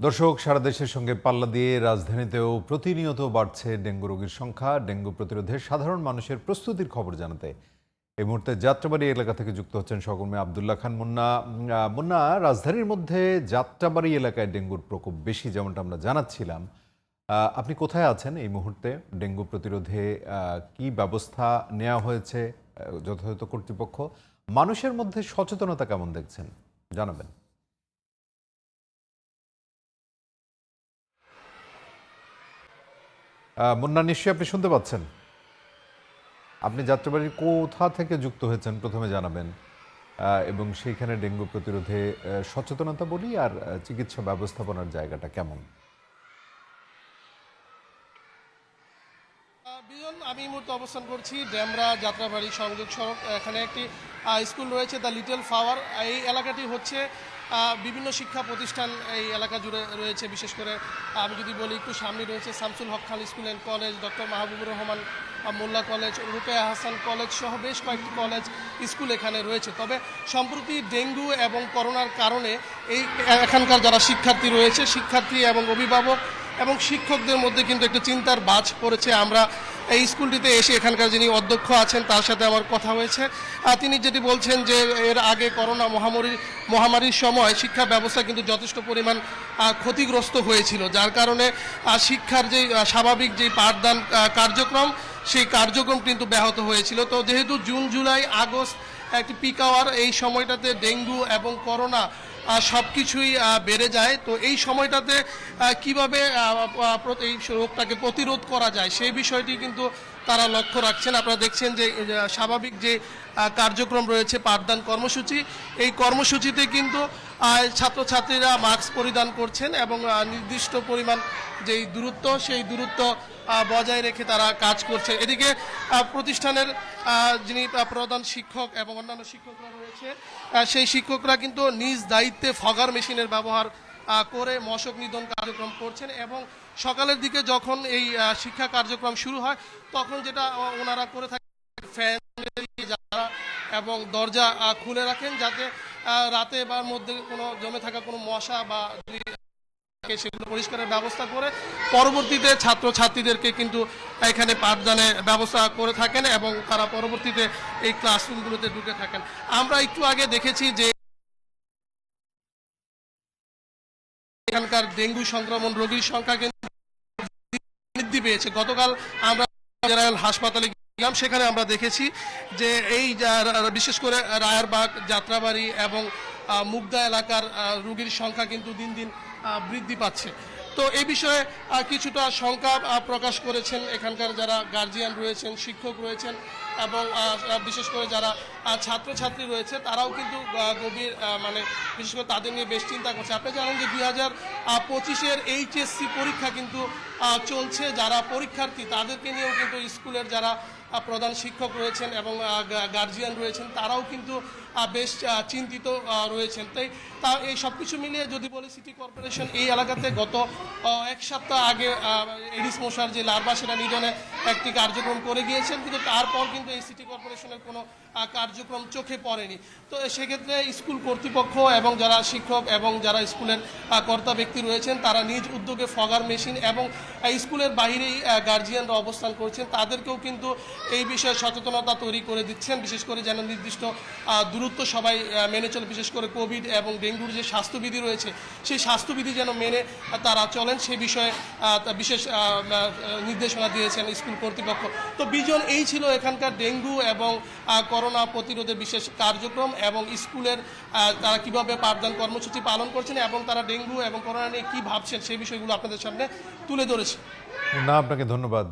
দর্শক, সারা দেশের সঙ্গে পাল্লা দিয়ে রাজধানীতেও প্রতিনিয়ত বাড়ছে ডেঙ্গু রোগীর সংখ্যা। ডেঙ্গু প্রতিরোধে সাধারণ মানুষের প্রস্তুতির খবর জানাতে এই মুহূর্তে যাত্রাবাড়ি এলাকা থেকে যুক্ত হচ্ছেন সহকর্মী আবদুল্লাহ খান মুন্না। মুন্না, রাজধানীর মধ্যে যাত্রাবাড়ি এলাকায় ডেঙ্গুর প্রকোপ বেশি, যেমনটা আমরা জানাচ্ছিলাম। আপনি কোথায় আছেন এই মুহূর্তে? ডেঙ্গু প্রতিরোধে কি ব্যবস্থা নেওয়া হয়েছে যথাযথ কর্তৃপক্ষ? মানুষের মধ্যে সচেতনতা কেমন দেখছেন, জানাবেন। মুন্না, নিশ্চয়ই আপনি শুনতে পাচ্ছেন। আপনি যাত্রাবাড়ির কোথা থেকে যুক্ত হয়েছেন প্রথমে জানাবেন, এবং সেইখানে ডেঙ্গু প্রতিরোধে সচেতনতা বলি আর চিকিৎসা ব্যবস্থাপনার জায়গাটা কেমন? বিজন, আমি এই মুহূর্তে অবস্থান করছি ডেমরা যাত্রাবাড়ি সংযোগ সড়ক। এখানে একটি স্কুল রয়েছে, দ্য লিটল ফ্লাওয়ার। এই এলাকাটি হচ্ছে বিভিন্ন শিক্ষা প্রতিষ্ঠান এই এলাকা জুড়ে রয়েছে। বিশেষ করে আমি যদি বলি, একটু সামনে রয়েছে Shamsul Haque Khan school and college, doctor Mahbubur Rahman Mollah college, Rukeya Hasan college সহ বেশ কয়েকটি কলেজ স্কুল এখানে রয়েছে। তবে সম্প্রতি ডেঙ্গু এবং করোনার কারণে এই এখানকার যারা শিক্ষার্থী রয়েছে, শিক্ষার্থী এবং অভিভাবক এবং শিক্ষকদের মধ্যে কিন্তু একটা চিন্তার বাজ পড়েছে। আমরা এই স্কুলটিতে এসে এখানকার যিনি অধ্যক্ষ আছেন তার সাথে আমার কথা হয়েছে। তিনি যেটি বলছেন যে এর আগে করোনা মহামারীর সময় শিক্ষা ব্যবস্থা কিন্তু যথেষ্ট পরিমাণ ক্ষতিগ্রস্ত হয়েছিল, যার কারণে শিক্ষার যে স্বাভাবিক যে পাঠদান কার্যক্রম, সেই কার্যক্রম কিন্তু ব্যাহত হয়েছিল। তো যেহেতু জুন জুলাই আগস্ট একটি পিক আওয়ার, এই সময়টাতে ডেঙ্গু এবং করোনা সব কিছুই বেড়ে যায়। তো এই সময়টাতে কিভাবে এই রোগটাকে প্রতিরোধ করা যায় সেই বিষয়টি কিন্তু তারা লক্ষ্য রাখছেন। আপনারা দেখছেন যে স্বাভাবিক যে কার্যক্রম রয়েছে পাঠদান কর্মসূচি, এই কর্মসূচিতে কিন্তু ছাত্রছাত্রীরা মাস্ক পরিধান করছেন এবং নির্দিষ্ট পরিমাণ যেই দূরত্ব, সেই দূরত্ব বজায় রেখে তারা কাজ করছে। এদিকে প্রতিষ্ঠানের যিনি প্রধান শিক্ষক এবং অন্যান্য শিক্ষকরা রয়েছে, সেই শিক্ষকরা কিন্তু নিজ দায়িত্বে ফগার মেশিনের ব্যবহার করে মশক নিধন কার্যক্রম করছেন। এবং সকালের দিকে যখন এই শিক্ষা কার্যক্রম শুরু হয়, তখন যেটা ওনারা করে থাকেন, ফ্যান যারা এবং দরজা খুলে রাখেন, যাতে রাতে বা মধ্যে কোনো জমে থাকা কোনো মশা বা সেগুলো পরিষ্কারের ব্যবস্থা করে পরবর্তীতে ছাত্রছাত্রীদেরকে কিন্তু এখানে পাঠদানের ব্যবস্থা করে থাকেন এবং তারা পরবর্তীতে এই ক্লাসরুমগুলোতে ঢুকে থাকেন। আমরা একটু আগে দেখেছি যে এখানকার ডেঙ্গু সংক্রমণ রোগীর সংখ্যা কিন্তু বৃদ্ধি পেয়েছে। গতকাল আমরা জেনারেল হাসপাতালে গেলাম, সেখানে আমরা দেখেছি যে এই বিশেষ করে রায়েরবাগ, যাত্রাবাড়ি এবং মুগদা এলাকার রোগীর সংখ্যা কিন্তু দিন দিন বৃদ্ধি পাচ্ছে। তো এই বিষয়ে কিছুটা শঙ্কা প্রকাশ করেছেন এখানকার যারা গার্জিয়ান রয়েছেন, শিক্ষক রয়েছেন এবং বিশেষ করে যারা ছাত্রছাত্রী রয়েছে, তারাও কিন্তু গভীর বিশেষ করে তাদের নিয়ে বেশ চিন্তা করছে। আপনি জানেন যে 2025-এর এইচএসসি পরীক্ষা কিন্তু চলছে। যারা পরীক্ষার্থী তাদেরকে নিয়েও কিন্তু স্কুলের যারা প্রধান শিক্ষক রয়েছেন এবং গার্জিয়ান রয়েছেন, তারাও কিন্তু বেশ চিন্তিত রয়েছেন। তাই এই সব কিছু মিলিয়ে যদি বলি, সিটি কর্পোরেশন এই এলাকাতে গত এক সপ্তাহ আগে এডিস মশার যে লার্ভা, সেটা নিধনে একটি কার্যক্রম করে গিয়েছেন, কিন্তু তারপর কিন্তু এই সিটি কর্পোরেশনের কোনো কার্যক্রম চোখে পড়েনি। তো সেক্ষেত্রে স্কুল কর্তৃপক্ষ এবং যারা শিক্ষক এবং যারা স্কুলের কর্তা ব্যক্তি রয়েছেন, তারা নিজ উদ্যোগে ফগার মেশিন এবং স্কুলের বাইরেই গার্জিয়ানরা অবস্থান করছেন, তাদেরকেও কিন্তু এই বিষয়ে সচেতনতা তৈরি করে দিচ্ছেন। বিশেষ করে যেন নির্দিষ্ট দূরত্ব সবাই মেনে চলে, বিশেষ করে কোভিড এবং ডেঙ্গুর যে স্বাস্থ্যবিধি রয়েছে, সেই স্বাস্থ্যবিধি যেন মেনে তারা চলেন, সে বিষয়ে বিশেষ নির্দেশনা দিয়েছেন স্কুল কর্তৃপক্ষ। তো বিজন, এই ছিল এখানকার ডেঙ্গু এবং করোনা প্রতিরোধের বিশেষ কার্যক্রম এবং স্কুলের তারা কিভাবে পাঠদান কর্মসূচি পালন করছেন এবং তারা ডেঙ্গু এবং করোনা নিয়ে কী ভাবছেন, সেই বিষয়গুলো আপনাদের সামনে তুলে ধরেছে। না, আপনাকে ধন্যবাদ।